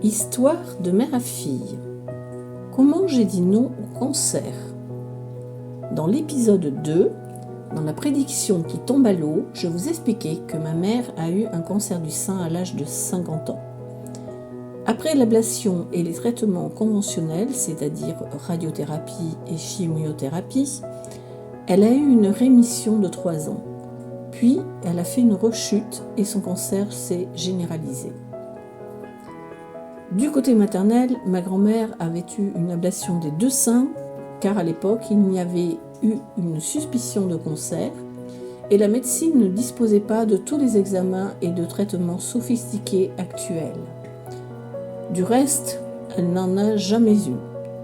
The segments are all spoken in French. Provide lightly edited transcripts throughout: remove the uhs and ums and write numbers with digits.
Histoire de mère à fille. Comment j'ai dit non au cancer? Dans l'épisode 2, dans la prédiction qui tombe à l'eau, je vous expliquais que ma mère a eu un cancer du sein à l'âge de 50 ans. Après l'ablation et les traitements conventionnels, c'est-à-dire radiothérapie et chimiothérapie, elle a eu une rémission de 3 ans. Puis, elle a fait une rechute et son cancer s'est généralisé. Du côté maternel, ma grand-mère avait eu une ablation des 2 seins, car à l'époque, il n'y avait eu une suspicion de cancer et la médecine ne disposait pas de tous les examens et de traitements sophistiqués actuels. Du reste, elle n'en a jamais eu.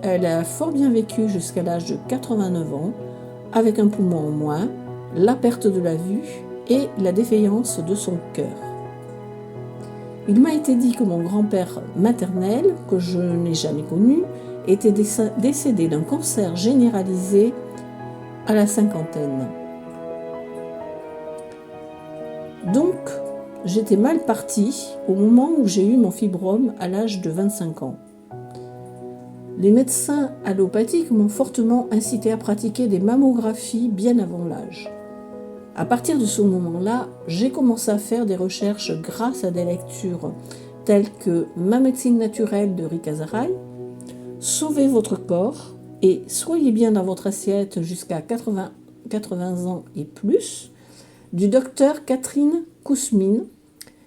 Elle a fort bien vécu jusqu'à l'âge de 89 ans, avec un poumon en moins, la perte de la vue et la défaillance de son cœur. Il m'a été dit que mon grand-père maternel, que je n'ai jamais connu, était décédé d'un cancer généralisé à la cinquantaine. Donc, j'étais mal partie au moment où j'ai eu mon fibrome à l'âge de 25 ans. Les médecins allopathiques m'ont fortement incité à pratiquer des mammographies bien avant l'âge. À partir de ce moment-là, j'ai commencé à faire des recherches grâce à des lectures telles que Ma médecine naturelle de Rick Azaray, Sauvez votre corps et Soyez bien dans votre assiette jusqu'à 80 ans et plus, du docteur Catherine Kousmine,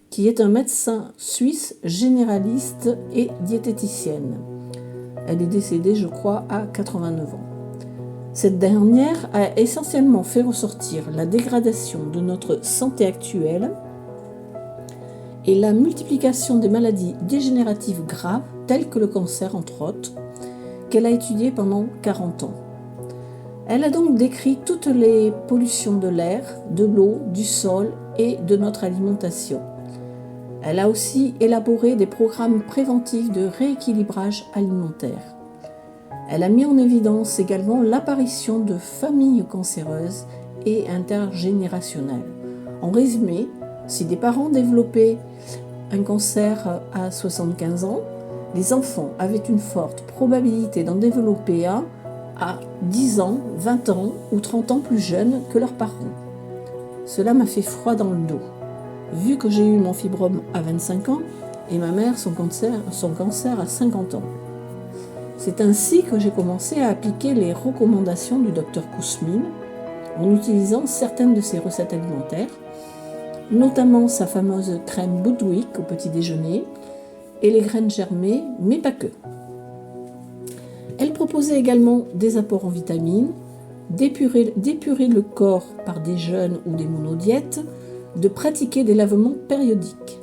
qui est un médecin suisse généraliste et diététicienne. Elle est décédée, je crois, à 89 ans. Cette dernière a essentiellement fait ressortir la dégradation de notre santé actuelle et la multiplication des maladies dégénératives graves, telles que le cancer entre autres, qu'elle a étudiées pendant 40 ans. Elle a donc décrit toutes les pollutions de l'air, de l'eau, du sol et de notre alimentation. Elle a aussi élaboré des programmes préventifs de rééquilibrage alimentaire. Elle a mis en évidence également l'apparition de familles cancéreuses et intergénérationnelles. En résumé, si des parents développaient un cancer à 75 ans, les enfants avaient une forte probabilité d'en développer un à 10 ans, 20 ans ou 30 ans plus jeunes que leurs parents. Cela m'a fait froid dans le dos, vu que j'ai eu mon fibrome à 25 ans et ma mère son cancer à 50 ans. C'est ainsi que j'ai commencé à appliquer les recommandations du docteur Kousmine en utilisant certaines de ses recettes alimentaires, notamment sa fameuse crème Budwig au petit déjeuner et les graines germées, mais pas que. Elle proposait également des apports en vitamines, d'épurer le corps par des jeûnes ou des monodiètes, de pratiquer des lavements périodiques.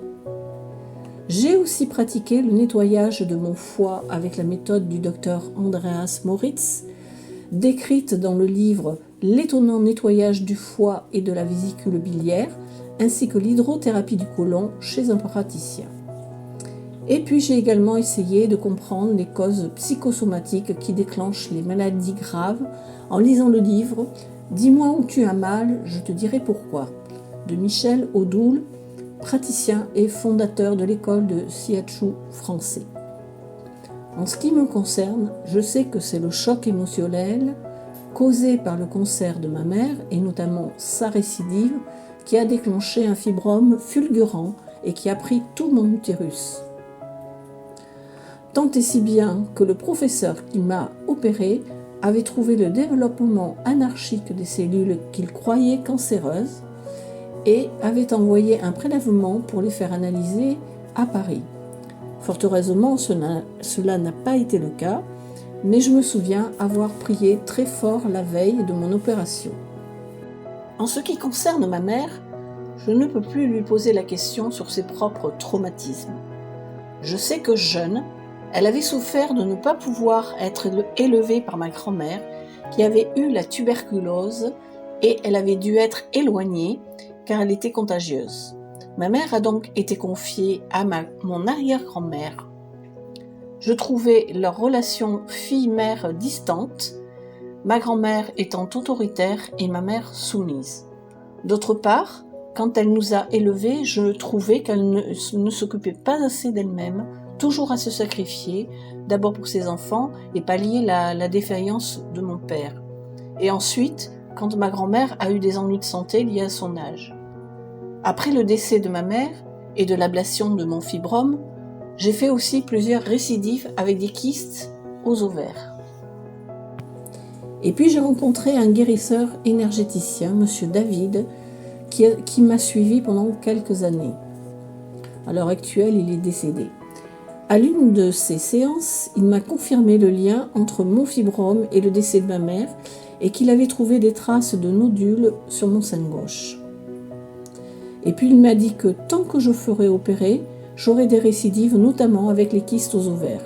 J'ai aussi pratiqué le nettoyage de mon foie avec la méthode du docteur Andreas Moritz, décrite dans le livre L'étonnant nettoyage du foie et de la vésicule biliaire, ainsi que l'hydrothérapie du côlon chez un praticien. Et puis j'ai également essayé de comprendre les causes psychosomatiques qui déclenchent les maladies graves en lisant le livre « Dis-moi où tu as mal, je te dirai pourquoi » de Michel Odoul, praticien et fondateur de l'école de Shiatsu français. En ce qui me concerne, je sais que c'est le choc émotionnel causé par le cancer de ma mère et notamment sa récidive qui a déclenché un fibrome fulgurant et qui a pris tout mon utérus. Tant et si bien que le professeur qui m'a opéré avait trouvé le développement anarchique des cellules qu'il croyait cancéreuses et avait envoyé un prélèvement pour les faire analyser à Paris. Fort heureusement, cela n'a pas été le cas, mais je me souviens avoir prié très fort la veille de mon opération. En ce qui concerne ma mère, je ne peux plus lui poser la question sur ses propres traumatismes. Je sais que jeune, elle avait souffert de ne pas pouvoir être élevée par ma grand-mère qui avait eu la tuberculose et elle avait dû être éloignée car elle était contagieuse. Ma mère a donc été confiée à mon arrière-grand-mère. Je trouvais leur relation fille-mère distante, ma grand-mère étant autoritaire et ma mère soumise. D'autre part, quand elle nous a élevés, je trouvais qu'elle ne s'occupait pas assez d'elle-même toujours à se sacrifier, d'abord pour ses enfants et pallier la défaillance de mon père. Et ensuite, quand ma grand-mère a eu des ennuis de santé liés à son âge. Après le décès de ma mère et de l'ablation de mon fibrome, j'ai fait aussi plusieurs récidives avec des kystes aux ovaires. Et puis j'ai rencontré un guérisseur énergéticien, Monsieur David, qui m'a suivi pendant quelques années. À l'heure actuelle, il est décédé. À l'une de ces séances, il m'a confirmé le lien entre mon fibrome et le décès de ma mère et qu'il avait trouvé des traces de nodules sur mon sein gauche. Et puis il m'a dit que tant que je ferais opérer, j'aurais des récidives, notamment avec les kystes aux ovaires.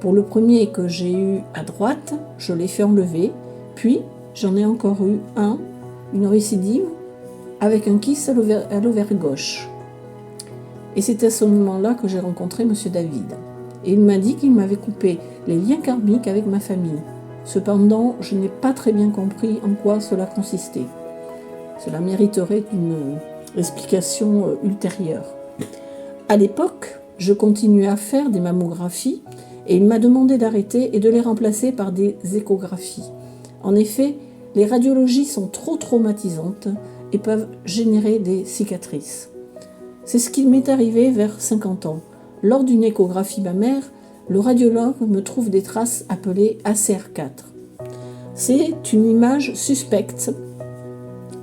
Pour le premier que j'ai eu à droite, je l'ai fait enlever, puis j'en ai encore eu une récidive, avec un kyste à l'ovaire gauche. Et c'est à ce moment-là que j'ai rencontré M. David. Et il m'a dit qu'il m'avait coupé les liens karmiques avec ma famille. Cependant, je n'ai pas très bien compris en quoi cela consistait. Cela mériterait une explication ultérieure. À l'époque, je continuais à faire des mammographies et il m'a demandé d'arrêter et de les remplacer par des échographies. En effet, les radiologies sont trop traumatisantes et peuvent générer des cicatrices. C'est ce qui m'est arrivé vers 50 ans. Lors d'une échographie mammaire, le radiologue me trouve des traces appelées ACR4. C'est une image suspecte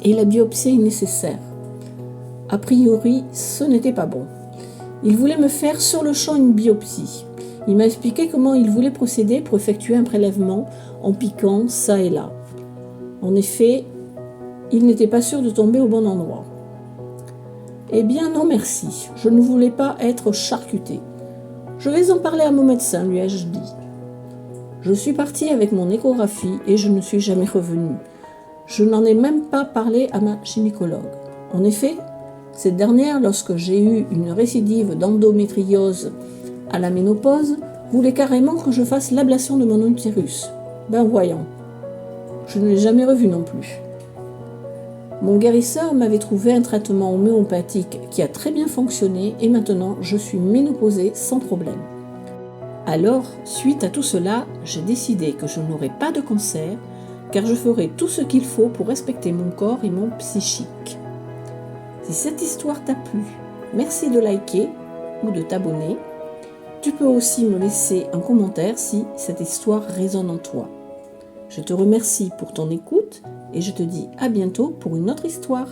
et la biopsie est nécessaire. A priori, ce n'était pas bon. Il voulait me faire sur le champ une biopsie. Il m'a expliqué comment il voulait procéder pour effectuer un prélèvement en piquant ça et là. En effet, il n'était pas sûr de tomber au bon endroit. Eh bien non merci, je ne voulais pas être charcuté. Je vais en parler à mon médecin, lui ai-je dit. Je suis partie avec mon échographie et je ne suis jamais revenue. Je n'en ai même pas parlé à ma gynécologue. En effet, cette dernière, lorsque j'ai eu une récidive d'endométriose à la ménopause, voulait carrément que je fasse l'ablation de mon utérus. Ben voyons, je ne l'ai jamais revu non plus. Mon guérisseur m'avait trouvé un traitement homéopathique qui a très bien fonctionné et maintenant je suis ménopausée sans problème. Alors, suite à tout cela, j'ai décidé que je n'aurais pas de cancer car je ferai tout ce qu'il faut pour respecter mon corps et mon psychique. Si cette histoire t'a plu, merci de liker ou de t'abonner. Tu peux aussi me laisser un commentaire si cette histoire résonne en toi. Je te remercie pour ton écoute et je te dis à bientôt pour une autre histoire.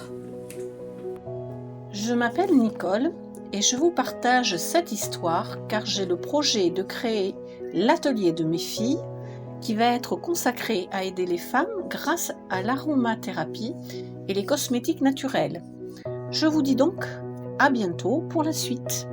Je m'appelle Nicole et je vous partage cette histoire car j'ai le projet de créer l'atelier de mes filles qui va être consacré à aider les femmes grâce à l'aromathérapie et les cosmétiques naturels. Je vous dis donc à bientôt pour la suite.